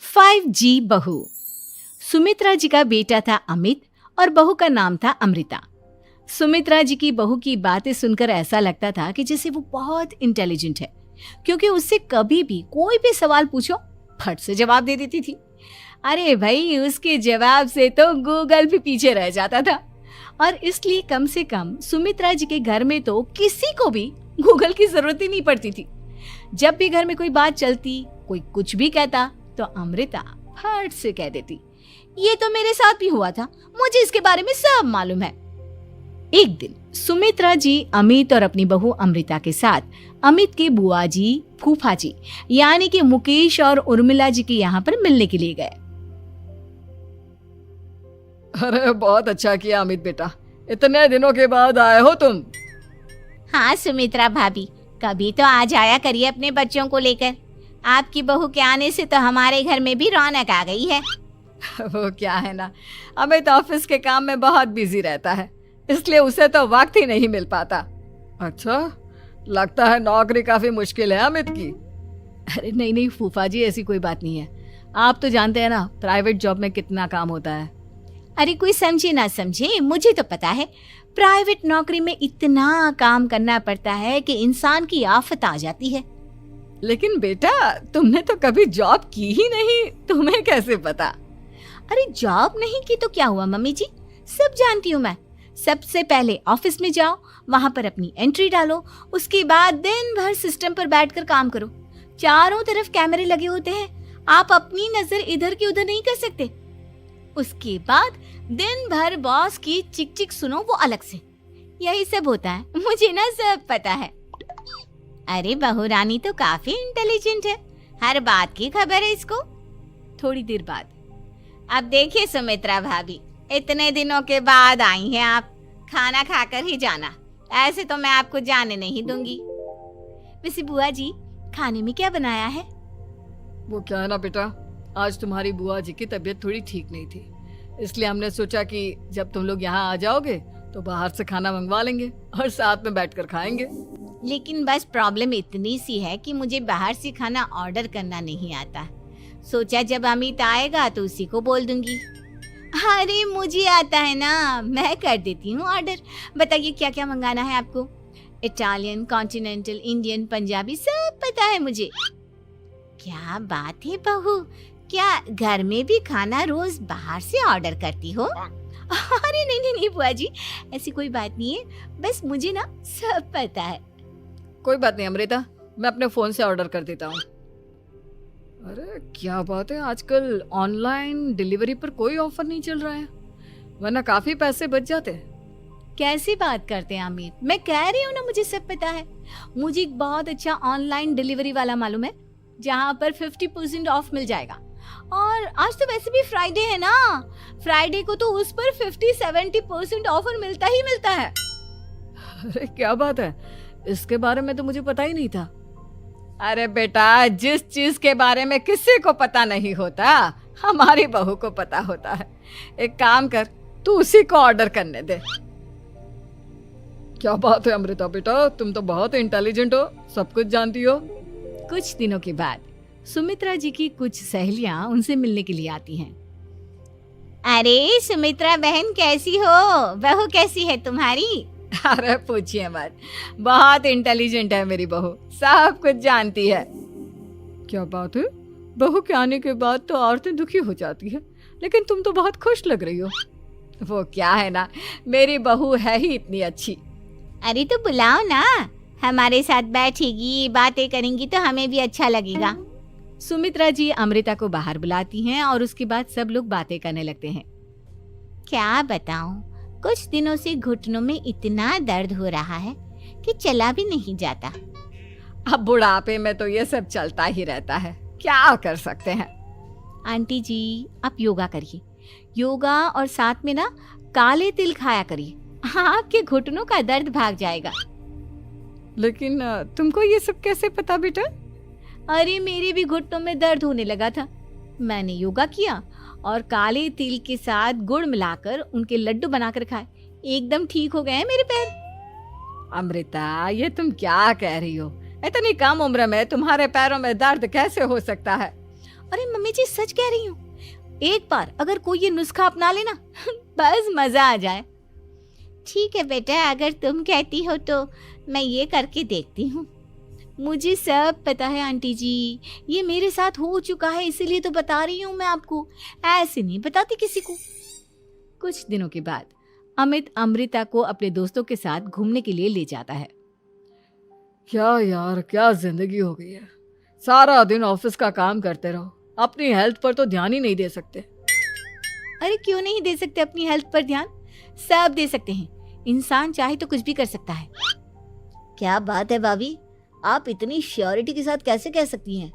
5G बहू। सुमित्रा जी का बेटा था अमित और बहू का नाम था अमृता। सुमित्रा जी की बहू की बातें सुनकर ऐसा लगता था कि जैसे वो बहुत इंटेलिजेंट है, क्योंकि उससे कभी भी कोई भी सवाल पूछो फट से जवाब दे देती थी। अरे भाई, उसके जवाब से तो गूगल भी पीछे रह जाता था। और इसलिए कम से कम सुमित्रा जी के घर में तो किसी को भी गूगल की जरूरत ही नहीं पड़ती थी। जब भी घर में कोई बात चलती, कोई कुछ भी कहता, तो अमृता फट से कह देती, ये तो मेरे साथ भी हुआ था, मुझे इसके बारे में सब मालूम है। एक दिन सुमित्रा जी अमित और अपनी बहू अमृता के साथ अमित के बुआ जी, फूफा जी यानी कि मुकेश और उर्मिला जी के यहाँ पर मिलने के लिए गए। अरे बहुत अच्छा किया अमित बेटा, इतने दिनों के बाद आए हो तुम। हाँ सुमित्रा भाभी, कभी तो आ जाया करिए अपने बच्चों को लेकर। आपकी बहू के आने से तो हमारे घर में भी रौनक आ गई है। वो क्या है ना, अमित ऑफिस के काम में बहुत बिजी रहता है, इसलिए उसे तो वक्त ही नहीं मिल पाता। अच्छा, लगता है नौकरी काफी मुश्किल है अमित की। अरे नहीं नहीं फूफा जी, ऐसी कोई बात नहीं है। आप तो जानते हैं ना प्राइवेट जॉब में कितना काम होता है। अरे कोई समझे ना समझे, मुझे तो पता है प्राइवेट नौकरी में इतना काम करना पड़ता है कि इंसान की आफत आ जाती है। लेकिन बेटा, तुमने तो कभी जॉब की ही नहीं, तुम्हें कैसे पता? अरे जॉब नहीं की तो क्या हुआ मम्मी जी, सब जानती हूँ मैं। सबसे पहले ऑफिस में जाओ, वहां पर अपनी एंट्री डालो, उसके बाद दिन भर सिस्टम पर बैठकर काम करो। चारों तरफ कैमरे लगे होते हैं, आप अपनी नजर इधर की उधर नहीं कर सकते। उसके बाद दिन भर बॉस की चिक चिक सुनो, वो अलग से। यही सब होता है, मुझे ना सब पता है। अरे बहू रानी तो काफी इंटेलिजेंट है, हर बात की खबर है इसको। थोड़ी देर बाद, अब देखिए सुमित्रा भाभी, इतने दिनों के बाद आई हैं आप, खाना खाकर ही जाना, ऐसे तो मैं आपको जाने नहीं दूंगी। वैसे बुआ जी, खाने में क्या बनाया है? वो क्या है ना बेटा, आज तुम्हारी बुआ जी की तबीयत थोड़ी ठीक नहीं थी, इसलिए हमने सोचा कि जब तुम लोग यहाँ आ जाओगे तो बाहर से खाना मंगवा लेंगे और साथ में बैठकर खाएंगे। लेकिन बस प्रॉब्लम इतनी सी है कि मुझे बाहर से खाना ऑर्डर करना नहीं आता। सोचा जब अमित आएगा तो उसी को बोल दूंगी। अरे मुझे आता है ना, मैं कर देती हूँ ऑर्डर। बताइए क्या क्या मंगाना है आपको? इटालियन, कॉन्टिनेंटल, इंडियन, पंजाबी, सब पता है मुझे। क्या बात है बहू, क्या घर में भी खाना रोज बाहर से ऑर्डर करती हो? अरे नहीं नहीं नहीं बुआ जी, ऐसी कोई बात नहीं है, बस मुझे ना सब पता है। कोई बात नहीं अमृता, मैं अपने फोन से ऑर्डर कर देता हूँ। अरे क्या बात है, आजकल ऑनलाइन डिलीवरी पर कोई ऑफर नहीं चल रहा है, वरना काफी पैसे बच जाते हैं। कैसी बात करते हैं अमित, मैं कह रही हूँ ना मुझे सब पता है। मुझे एक बहुत अच्छा ऑनलाइन डिलीवरी वाला मालूम है, जहाँ पर 50% ऑफ मिल जाएगा। और आज तो वैसे भी फ्राइडे है ना, फ्राइडे को तो उस पर 50-70% ऑफर मिलता ही मिलता है। अरे क्या बात है, इसके बारे में तो मुझे पता ही नहीं था। अरे बेटा, जिस चीज के बारे में किसी को पता नहीं होता, हमारी बहू को पता होता है। एक काम कर, तू उसी को ऑर्डर करने दे। क्या बात है अमृता बेटा, तुम तो बहुत इंटेलिजेंट हो, सब कुछ जानती हो। कुछ दिनों के बाद सुमित्रा जी की कुछ सहेलियां उनसे मिलने के लिए आती हैं। अरे सुमित्रा बहन कैसी हो, बहू कैसी है तुम्हारी? अरे पूछिए मत, बहुत इंटेलिजेंट है मेरी बहू, सब कुछ जानती है। क्या बात है, बहू के आने के बाद तो औरतें दुखी हो जाती है, लेकिन तुम तो बहुत खुश लग रही हो। वो क्या है ना, मेरी बहू है ही इतनी अच्छी। अरे तो बुलाओ ना, हमारे साथ बैठेगी, बातें करेंगी तो हमें भी अच्छा लगेगा। सुमित्रा जी अमृता को बाहर बुलाती हैं और उसके बाद सब लोग बातें करने लगते हैं। क्या बताऊं, कुछ दिनों से घुटनों में इतना दर्द हो रहा है कि चला भी नहीं जाता। अब बुढ़ापे में तो ये सब चलता ही रहता है, क्या कर सकते हैं। आंटी जी, आप योगा करिए, योगा और साथ में ना काले तिल खाया करिए, आपके घुटनों का दर्द भाग जाएगा। लेकिन तुमको ये सब कैसे पता बेटा? अरे मेरे भी घुटनों में दर्द होने लगा था, मैंने योगा किया और काले तिल के साथ गुड़ मिलाकर उनके लड्डू बनाकर खाए, एकदम ठीक हो गए हैं मेरे पैर। अमृता, ये तुम क्या कह रही हो? इतनी कम उम्र में तुम्हारे पैरों में दर्द कैसे हो सकता है? अरे मम्मी जी सच कह रही हूँ, एक बार अगर कोई ये नुस्खा अपना लेना बस मजा आ जाए। ठीक है बेटा, अगर तुम कहती हो तो मैं ये करके देखती हूँ। मुझे सब पता है आंटी जी, ये मेरे साथ हो चुका है, इसीलिए तो बता रही हूँ मैं आपको, ऐसे नहीं बताती किसी को। कुछ दिनों के बाद अमित अमृता को अपने दोस्तों के साथ घूमने के लिए ले जाता है। क्या यार, क्या जिंदगी हो गई है। सारा दिन ऑफिस का काम करते रहो, अपनी हेल्थ पर तो ध्यान ही नहीं दे सकते। अरे क्यों नहीं दे सकते अपनी हेल्थ पर ध्यान, सब दे सकते हैं। इंसान चाहे तो कुछ भी कर सकता है। क्या बात है भाभी, आप इतनी श्योरिटी के साथ कैसे कह सकती हैं?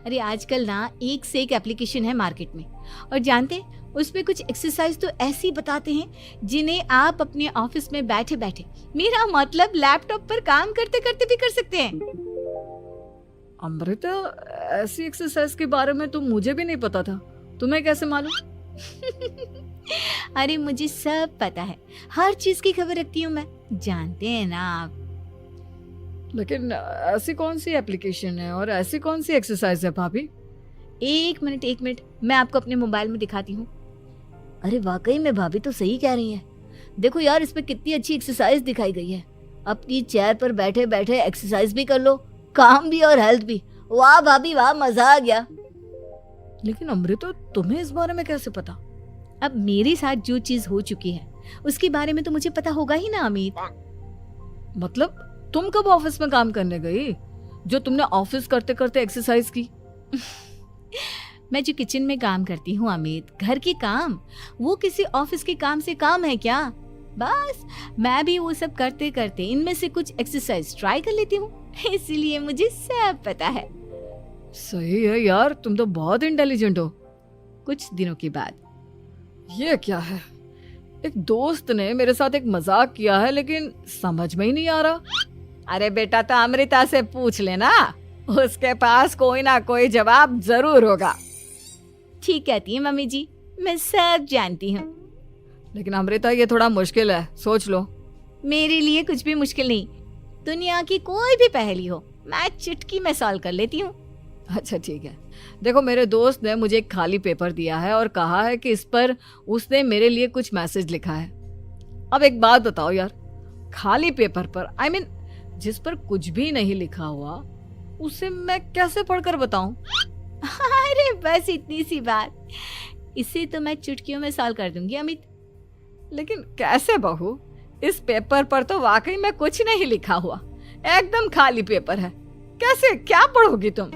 अरे आजकल ना एक से एक एप्लीकेशन है मार्केट में, और जानते उसमें कुछ एक्सरसाइज तो ऐसी बताते हैं जिन्हें आप अपने ऑफिस में बैठे बैठे, मेरा मतलब लैपटॉप पर काम करते करते भी कर सकते हैं। अमृता, ऐसी एक्सरसाइज के बारे में तो मुझे भी नहीं पता था, तुम्हें कैसे मालूम? अरे मुझे सब पता है, हर चीज की खबर रखती हूँ मैं, जानते हैं ना आप। लेकिन ऐसी कौन सी एप्लीकेशन है और ऐसी कौन सी एक्सरसाइज है भाभी? एक मिनट, मैं आपको अपने मोबाइल में दिखाती हूँ। अरे वाकई में भाभी तो सही कह रही हैं। देखो यार, इसमें कितनी अच्छी एक्सरसाइज दिखाई गई है। अपनी चेयर पर बैठे बैठे एक्सरसाइज भी कर लो, काम भी और हेल्थ भी। वाह भाभी वाह, मजा आ गया। लेकिन अमृता, तुम्हें इस बारे में कैसे पता? अब मेरे साथ जो चीज हो चुकी है उसके बारे में तो मुझे पता होगा ही ना अमित। मतलब तुम कब ऑफिस में काम करने गई जो तुमने ऑफिस करते करते एक्सरसाइज की? मैं जो किचन में काम करती हूँ अमित, घर के काम, वो किसी ऑफिस के काम से काम है क्या? बस मैं भी वो सब करते करते इनमें से कुछ एक्सरसाइज ट्राई कर लेती हूँ, इसीलिए मुझे सब पता है। सही है यार, तुम तो बहुत इंटेलिजेंट हो। कुछ दिनों के बाद ये क्या है, एक दोस्त ने मेरे साथ एक मजाक किया है लेकिन समझ में ही नहीं आ रहा। अरे बेटा, तो अमृता से पूछ लेना, उसके पास कोई ना कोई जवाब जरूर होगा। ठीक कहती है मम्मी जी, मैं सब जानती हूँ। लेकिन अमृता, ये थोड़ा मुश्किल है, सोच लो। मेरे लिए कुछ भी मुश्किल नहीं, दुनिया की कोई भी पहेली हो मैं चुटकी में सॉल्व कर लेती हूँ। अच्छा ठीक है, देखो मेरे दोस्त ने मुझे एक खाली पेपर दिया है और कहा है कि इस पर उसने मेरे लिए कुछ मैसेज लिखा है। अब एक बात बताओ यार, खाली पेपर पर, I mean, जिस पर कुछ भी नहीं लिखा हुआ, उसे मैं कैसे पढ़कर बताऊं? अरे बस इतनी सी बात, इसे तो मैं चुटकियों में सॉल्व कर दूंगी अमित। लेकिन कैसे बहू, इस पेपर पर तो वाकई में कुछ नहीं लिखा हुआ, एकदम खाली पेपर है, कैसे क्या पढ़ोगी तुम?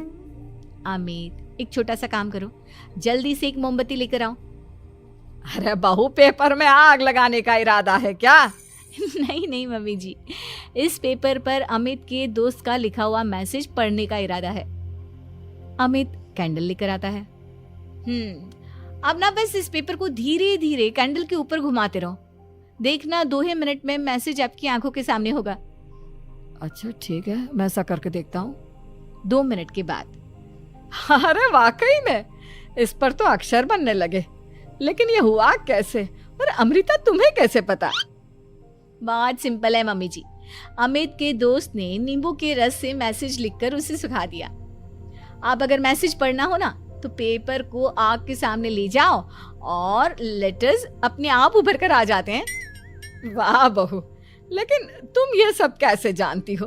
अमित, एक छोटा सा काम करो, जल्दी से एक मोमबत्ती लेकर आओ। अरे बहू, पेपर में आग लगाने का इरादा है क्या? नहीं मम्मी जी, इस पेपर पर अमित के दोस्त का लिखा हुआ मैसेज पढ़ने का इरादा है। अमित कैंडल लेकर आता है। अब ना बस इस पेपर को धीरे धीरे कैंडल के ऊपर घुमाते रहो, देखना 2 मिनट में मैसेज आपकी आंखों के सामने होगा। अच्छा ठीक है, मैं ऐसा करके देखता हूँ। 2 मिनट के बाद, अरे वाकई में इस पर तो अक्षर बनने लगे, लेकिन ये हुआ कैसे? और अमृता, तुम्हें कैसे पता? बहुत सिंपल है मम्मी जी, अमित के दोस्त ने नींबू के रस से मैसेज लिखकर उसे सुखा दिया। आप अगर मैसेज पढ़ना हो ना तो पेपर को आग के सामने ले जाओ और लेटर्स अपने आप उभर कर आ जाते हैं। वाह बहू, लेकिन तुम ये सब कैसे जानती हो?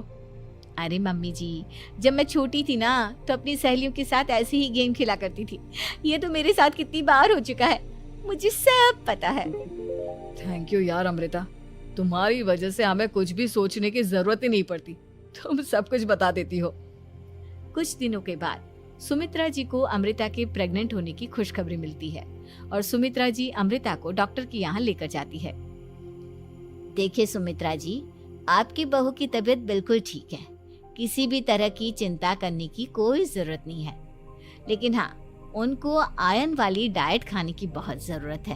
अरे मम्मी जी, जब मैं छोटी थी ना तो अपनी सहेलियों के साथ ऐसे ही गेम खेला करती थी। ये तो मेरे साथ कितनी बार हो चुका है, मुझे सब पता है। थैंक यू यार अमृता, तुम्हारी वजह से हमें कुछ भी सोचने की जरूरत ही नहीं पड़ती, तुम सब कुछ बता देती हो। कुछ दिनों के बाद सुमित्रा जी को अमृता के प्रेग्नेंट होने की खुशखबरी मिलती है और सुमित्रा जी अमृता को डॉक्टर के यहाँ लेकर जाती है। देखिए सुमित्रा जी, आपकी बहू की तबीयत बिल्कुल ठीक है, किसी भी तरह की चिंता करने की कोई जरूरत नहीं है, लेकिन हाँ, उनको आयरन वाली डाइट खाने की बहुत जरूरत है।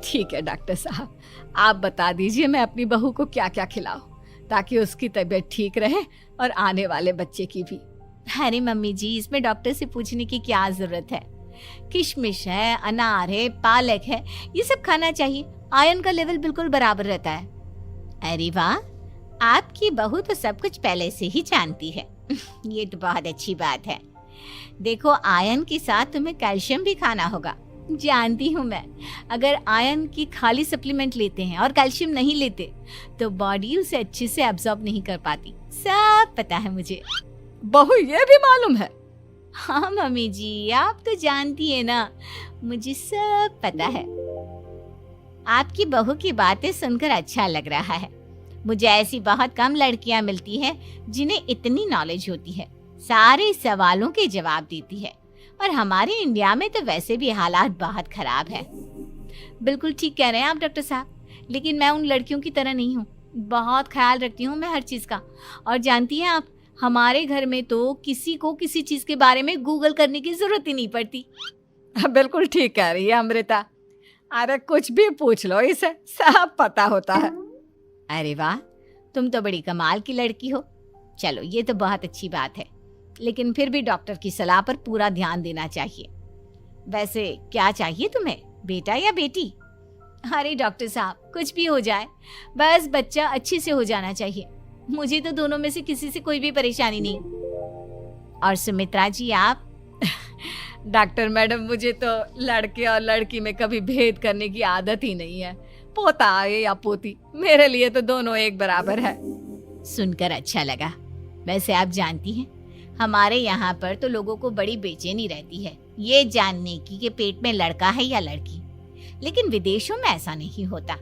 ठीक है डॉक्टर साहब, आप बता दीजिए मैं अपनी बहू को क्या क्या खिलाऊं ताकि उसकी तबीयत ठीक रहे और आने वाले बच्चे की भी। अरे मम्मी जी, इसमें डॉक्टर से पूछने की क्या जरूरत है, किशमिश है, अनार है, पालक है, ये सब खाना चाहिए, आयरन का लेवल बिल्कुल बराबर रहता है। अरे वाह, आपकी बहू तो सब कुछ पहले से ही जानती है। ये तो बहुत अच्छी बात है। देखो, आयरन के साथ तुम्हें कैल्शियम भी खाना होगा। जानती हूँ मैं, अगर आयरन की खाली सप्लीमेंट लेते हैं और कैल्शियम नहीं लेते तो बॉडी उसे अच्छे से एब्जॉर्ब नहीं कर पाती। सब पता है मुझे। बहू ये भी मालूम है? हाँ मम्मी जी, आप तो जानती है ना, मुझे सब पता है। आपकी बहू की बातें सुनकर अच्छा लग रहा है। मुझे ऐसी बहुत कम लड़कियां मिलती हैं जिन्हें इतनी नॉलेज होती है, सारे सवालों के जवाब देती है। और हमारे इंडिया में तो वैसे भी हालात बहुत खराब है। बिल्कुल ठीक कह रहे हैं आप डॉक्टर साहब, लेकिन मैं उन लड़कियों की तरह नहीं हूँ। बहुत ख्याल रखती हूँ मैं हर चीज़ का। और जानती हैं आप, हमारे घर में तो किसी को किसी चीज़ के बारे में गूगल करने की जरूरत ही नहीं पड़ती। बिल्कुल ठीक कह रही है अमृता। अरे कुछ भी पूछ लो इसे, सब पता होता है। अरे वाह, तुम तो बड़ी कमाल की लड़की हो। चलो, ये तो बहुत अच्छी बात है, लेकिन फिर भी डॉक्टर की सलाह पर पूरा ध्यान देना चाहिए। वैसे क्या चाहिए तुम्हें, बेटा या बेटी? अरे डॉक्टर साहब, कुछ भी हो जाए, बस बच्चा अच्छे से हो जाना चाहिए। मुझे तो दोनों में से किसी से कोई भी परेशानी नहीं। और सुमित्रा जी, आप? डॉक्टर मैडम, मुझे तो लड़के और लड़की में कभी भेद करने की आदत ही नहीं है। पोता आए या पोती, मेरे लिए तो दोनों एक बराबर है। सुनकर अच्छा लगा। वैसे आप जानती हैं, हमारे यहाँ पर तो लोगों को बड़ी बेचैनी रहती है ये जानने की कि पेट में लड़का है या लड़की, लेकिन विदेशों में ऐसा नहीं होता।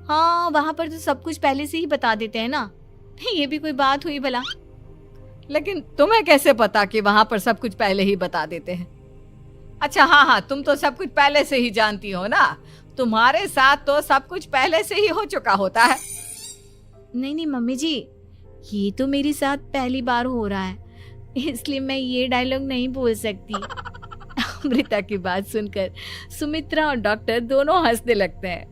हाँ, वहाँ पर तो सब कुछ पहले से ही बता देते हैं ना। ये भी कोई बात हुई भला? लेकिन तुम्हें कैसे पता कि वहां पर सब कुछ पहले ही बता देते हैं? अच्छा हाँ, तुम तो सब कुछ पहले से ही जानती हो ना। तुम्हारे साथ तो सब कुछ पहले से ही हो चुका होता है। नहीं मम्मी जी, ये तो मेरे साथ पहली बार हो रहा है, इसलिए मैं ये डायलॉग नहीं बोल सकती। अमृता की बात सुनकर सुमित्रा और डॉक्टर दोनों हंसने लगते हैं।